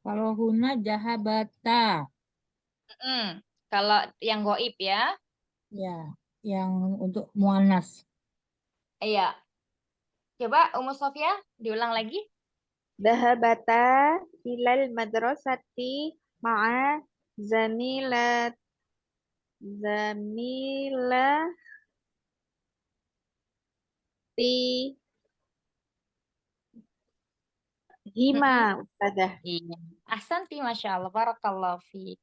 Kalau huna jahabata. Kalau yang goib ya, Ya, yang untuk muannas. iya. Coba Umu Sofia diulang lagi. Dahabata ilal madrasati ma'a zamilat zamilati hima Ustazah. Iya. Ahsanti, Masya Allah. Barakallahu fiik.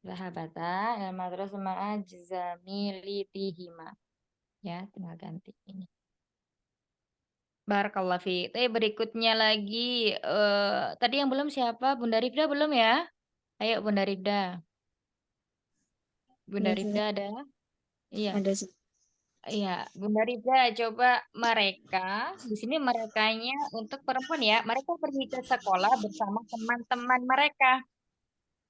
Sahabata el madrasah ma'a jamilitihima. Ya, tinggal ganti ini. Barakallahu fiik. Tapi berikutnya lagi tadi yang belum siapa? Bunda Rifda belum ya? Ayo Bunda Rifda. Bunda Ya, Rifda ada? Iya. ada Iya, Bunda Rifda, coba mereka, di sini merekanya untuk perempuan ya, mereka pergi ke sekolah bersama teman-teman mereka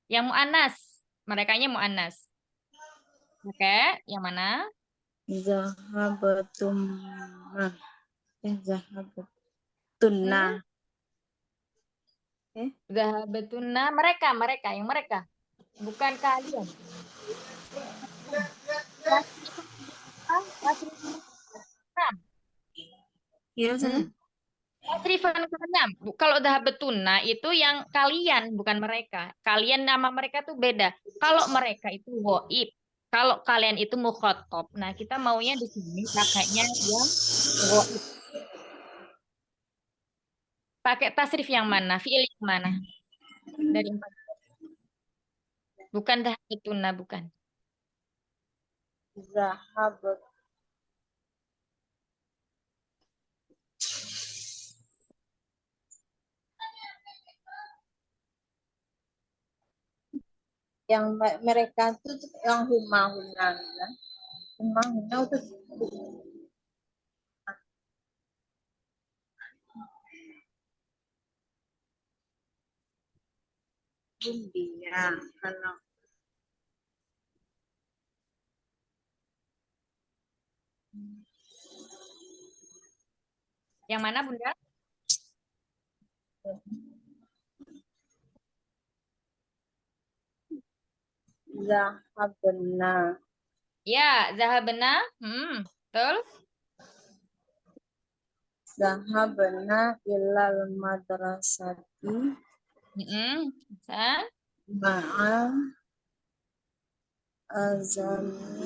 yang mu'anas, merekanya mu'anas. Oke, yang mana? zahabatum zahabatunna. Zahabetuna, mereka, yang mereka, bukan kalian. Ya, Hmm. Tasrifan keenam. Kalau dhahabatuna itu yang kalian, bukan mereka. Kalian nama mereka tuh beda. Kalau mereka itu ghaib, kalau kalian itu mukhatab. Nah, kita maunya di sini pakainya yang ghaib. Pakai tasrif yang mana? Fiil yang mana? Dari empat. Bukan dhahabatuna, bukan. Zahabat. Yang mereka tuh yang huma-huna kan? Huma-huna itu ya kalau Yang mana, Bunda? zahabna. Ya, zahabna. Betul. Zahabna ilal madrasati Bisa. ma'a azamilatihim.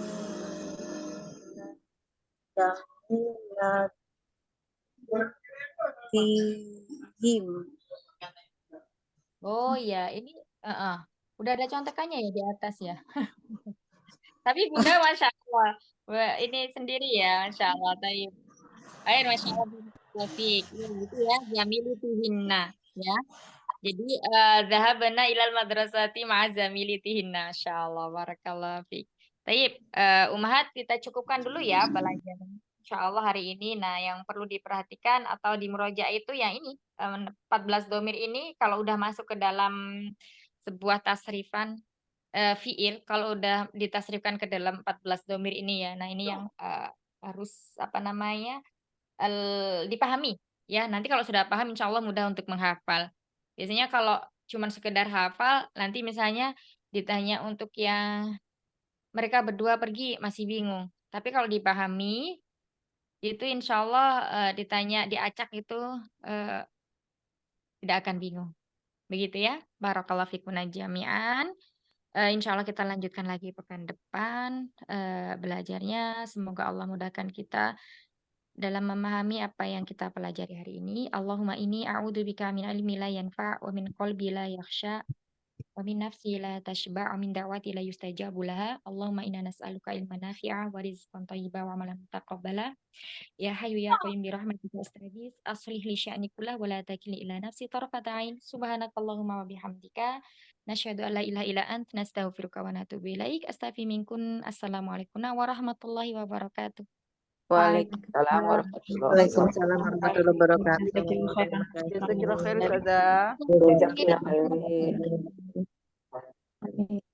Oh ya, ini udah ada contekannya ya di atas ya. Tapi Bunda, Masya Allah. Wah, ini sendiri ya, Masya Allah. Air, Masya Allah. Taufik. Ya, gitu ya. Jamilitihinna. Ya. Jadi, zahabana ilal madrasati ma'a zamilitihinna. Masya Allah. Barakallahu fiik. Taib, Umahat, kita cukupkan dulu ya pelajaran. Insya Allah hari ini. Nah, yang perlu diperhatikan atau dimurojaah itu yang ini. 14 domir ini kalau udah masuk ke dalam sebuah tasrifan fiil, kalau udah ditasrifkan ke dalam 14 domir ini ya. Nah, ini yang harus apa namanya dipahami ya. Nanti kalau sudah paham, insya Allah mudah untuk menghafal. Biasanya kalau cuma sekedar hafal, nanti misalnya ditanya untuk yang mereka berdua pergi masih bingung. Tapi kalau dipahami, itu insya Allah ditanya diacak itu eh, tidak akan bingung. Begitu ya. Barakallahu fikum jami'an. Insya Allah kita lanjutkan lagi pekan depan belajarnya. Semoga Allah mudahkan kita dalam memahami apa yang kita pelajari hari ini. Allahumma inni a'udzubika min ilmi la yanfa' wa min qalbi la yakhsha wa min nafsi la tashba' wa min da'wati la yustajabu laha. Allahumma inna nas'aluka ilman nafi'a wa rizqan thayyiban wa amalan mutaqabbala. Ya hayyu ya qayyum bi rahmatika astaghits. Aslih li sya'ni kullahu wa la takilni ila nafsi tarfata ain. Subhanakallahumma wa bihamdika nasyhadu an la ilaha illa anta nastaghfiruka wa natubu ilaik. Astaghfiru minkum. Assalamualaikum warahmatullahi wabarakatuh. Waalaikumsalam warahmatullahi Waalaikumsalam warahmatullahi wabarakatuh. Jazakallahu khairan. Jazakallahu khair, Ustazah. wabarakatuh.